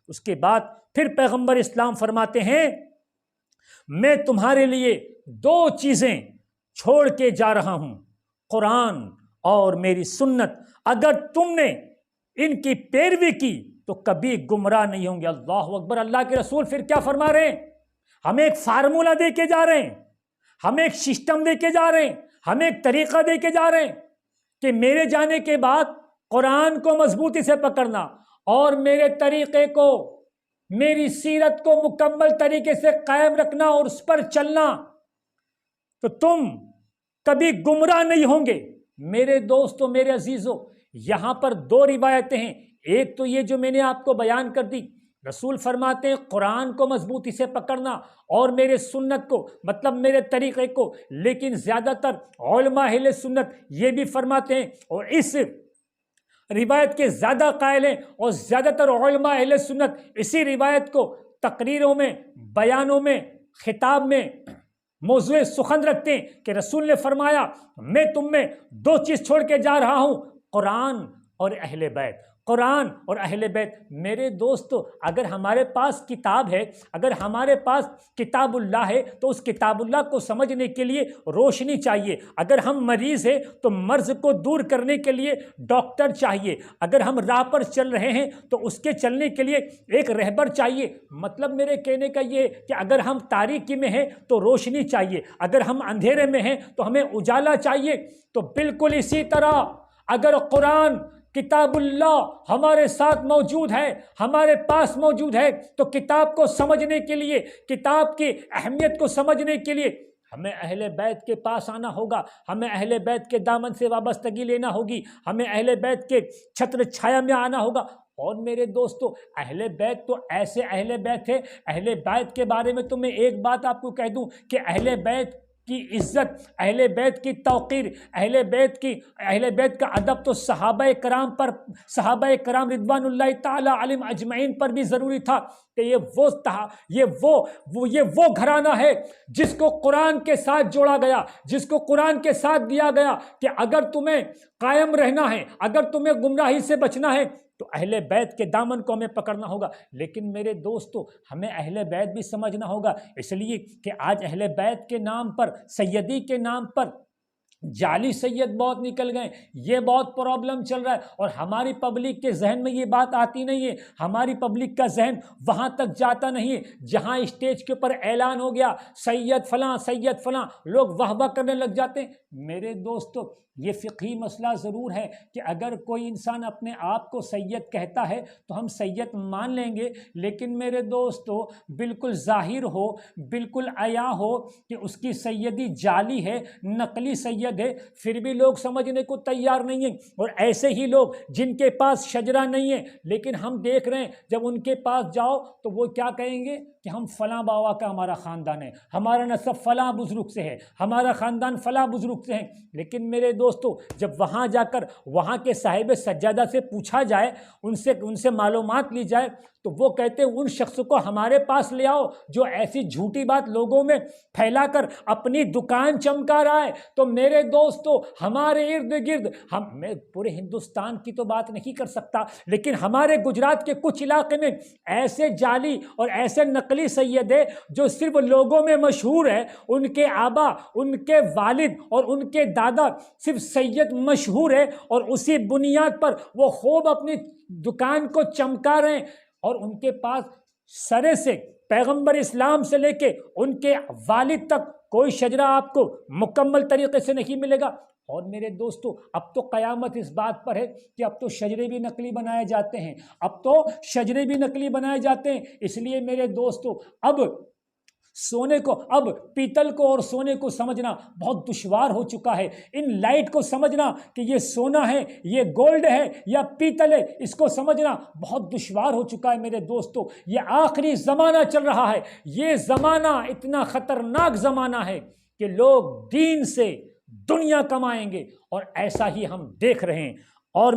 اس کے بعد پھر پیغمبر اسلام فرماتے ہیں میں تمہارے لیے 2 چیزیں چھوڑ کے جا رہا ہوں، قرآن اور میری سنت، اگر تم نے ان کی پیروی کی تو کبھی گمراہ نہیں ہوں گے۔ اللہ اکبر! اللہ کے رسول پھر کیا فرما رہے ہیں؟ ہمیں ایک فارمولہ دے کے جا رہے ہیں، ہمیں ایک سسٹم دے کے جا رہے ہیں، ہمیں ایک طریقہ دے کے جا رہے ہیں کہ میرے جانے کے بعد قرآن کو مضبوطی سے پکڑنا اور میرے طریقے کو، میری سیرت کو مکمل طریقے سے قائم رکھنا اور اس پر چلنا، تو تم کبھی گمراہ نہیں ہوں گے۔ میرے دوستو، میرے عزیزو، یہاں پر 2 روایتیں ہیں۔ ایک تو یہ جو میں نے آپ کو بیان کر دی، رسول فرماتے ہیں قرآن کو مضبوطی سے پکڑنا اور میرے سنت کو، مطلب میرے طریقے کو، لیکن زیادہ تر علماء اہل سنت یہ بھی فرماتے ہیں، اور اس روایت کے زیادہ قائل ہیں، اور زیادہ تر علماء اہل سنت اسی روایت کو تقریروں میں، بیانوں میں، خطاب میں موضوع سخن رکھتے ہیں کہ رسول نے فرمایا میں تم میں 2 چیز چھوڑ کے جا رہا ہوں، قرآن اور اہل بیت۔ قرآن اور اہل بیت۔ میرے دوستو، اگر ہمارے پاس کتاب ہے، اگر ہمارے پاس کتاب اللہ ہے، تو اس کتاب اللہ کو سمجھنے کے لیے روشنی چاہیے۔ اگر ہم مریض ہیں تو مرض کو دور کرنے کے لیے ڈاکٹر چاہیے۔ اگر ہم راہ پر چل رہے ہیں تو اس کے چلنے کے لیے ایک رہبر چاہیے۔ مطلب میرے کہنے کا یہ کہ اگر ہم تاریکی میں ہیں تو روشنی چاہیے، اگر ہم اندھیرے میں ہیں تو ہمیں اجالا چاہیے۔ تو بالکل اسی طرح اگر قرآن، کتاب اللہ ہمارے ساتھ موجود ہے، ہمارے پاس موجود ہے، تو کتاب کو سمجھنے کے لیے، کتاب کی اہمیت کو سمجھنے کے لیے ہمیں اہل بیت کے پاس آنا ہوگا، ہمیں اہل بیت کے دامن سے وابستگی لینا ہوگی، ہمیں اہل بیت کے چھتر چھایا میں آنا ہوگا۔ اور میرے دوستو، اہل بیت تو ایسے اہل بیت ہے، اہل بیت کے بارے میں تو میں ایک بات آپ کو کہہ دوں کہ اہل بیت کی عزت، اہل بیت کی توقیر، اہل بیت کا ادب تو صحابہ کرام رضوان اللہ تعالی علیہم اجمعین پر بھی ضروری تھا کہ یہ وہ گھرانہ ہے جس کو قرآن کے ساتھ جوڑا گیا، جس کو قرآن کے ساتھ دیا گیا کہ اگر تمہیں قائم رہنا ہے، اگر تمہیں گمراہی سے بچنا ہے تو اہل بیت کے دامن کو ہمیں پکڑنا ہوگا۔ لیکن میرے دوستو، ہمیں اہل بیت بھی سمجھنا ہوگا، اس لیے کہ آج اہل بیت کے نام پر، سیدی کے نام پر جعلی سید بہت نکل گئے، یہ بہت پرابلم چل رہا ہے، اور ہماری پبلک کے ذہن میں یہ بات آتی نہیں ہے، ہماری پبلک کا ذہن وہاں تک جاتا نہیں ہے جہاں اسٹیج کے اوپر اعلان ہو گیا سید فلاں سید فلاں، لوگ واہ واہ کرنے لگ جاتے ہیں۔ میرے دوستو، یہ فقہی مسئلہ ضرور ہے کہ اگر کوئی انسان اپنے آپ کو سید کہتا ہے تو ہم سید مان لیں گے، لیکن میرے دوستو بالکل ظاہر ہو، بالکل عیاں ہو کہ اس کی سیدی جعلی ہے، نقلی سید ہے، پھر بھی لوگ سمجھنے کو تیار نہیں ہیں۔ اور ایسے ہی لوگ جن کے پاس شجرہ نہیں ہے، لیکن ہم دیکھ رہے ہیں جب ان کے پاس جاؤ تو وہ کیا کہیں گے کہ ہم فلاں بابا کا ہمارا خاندان ہے، ہمارا نسب فلاں بزرگ سے ہے، ہمارا خاندان فلاں بزرگ سے ہے۔ لیکن میرے دوستو، جب وہاں جا کر وہاں کے صاحب سجادہ سے پوچھا جائے، ان سے معلومات لی جائے، تو وہ کہتے ہیں ان شخص کو ہمارے پاس لے آؤ جو ایسی جھوٹی بات لوگوں میں پھیلا کر اپنی دکان چمکا رہا ہے۔ تو میرے دوستو، ہمارے ارد گرد، میں پورے ہندوستان کی تو بات نہیں کر سکتا، لیکن ہمارے گجرات کے کچھ علاقے میں ایسے جعلی اور ایسے نقلی سید ہیں جو صرف لوگوں میں مشہور ہے، ان کے آبا، ان کے والد اور ان کے دادا صرف سید مشہور ہے، اور اسی بنیاد پر وہ خوب اپنی دکان کو چمکا رہے ہیں، اور ان کے پاس سرے سے پیغمبر اسلام سے لے کے ان کے والد تک کوئی شجرہ آپ کو مکمل طریقے سے نہیں ملے گا۔ اور میرے دوستو، اب تو قیامت اس بات پر ہے کہ اب تو شجرے بھی نقلی بنائے جاتے ہیں، اس لیے میرے دوستو، اب پیتل کو اور سونے کو سمجھنا بہت دشوار ہو چکا ہے۔ ان لائٹ کو سمجھنا کہ یہ سونا ہے، یہ گولڈ ہے یا پیتل ہے، اس کو سمجھنا بہت دشوار ہو چکا ہے میرے دوستو۔ یہ آخری زمانہ چل رہا ہے، یہ زمانہ اتنا خطرناک زمانہ ہے کہ لوگ دین سے دنیا کمائیں گے، اور ایسا ہی ہم دیکھ رہے ہیں۔ اور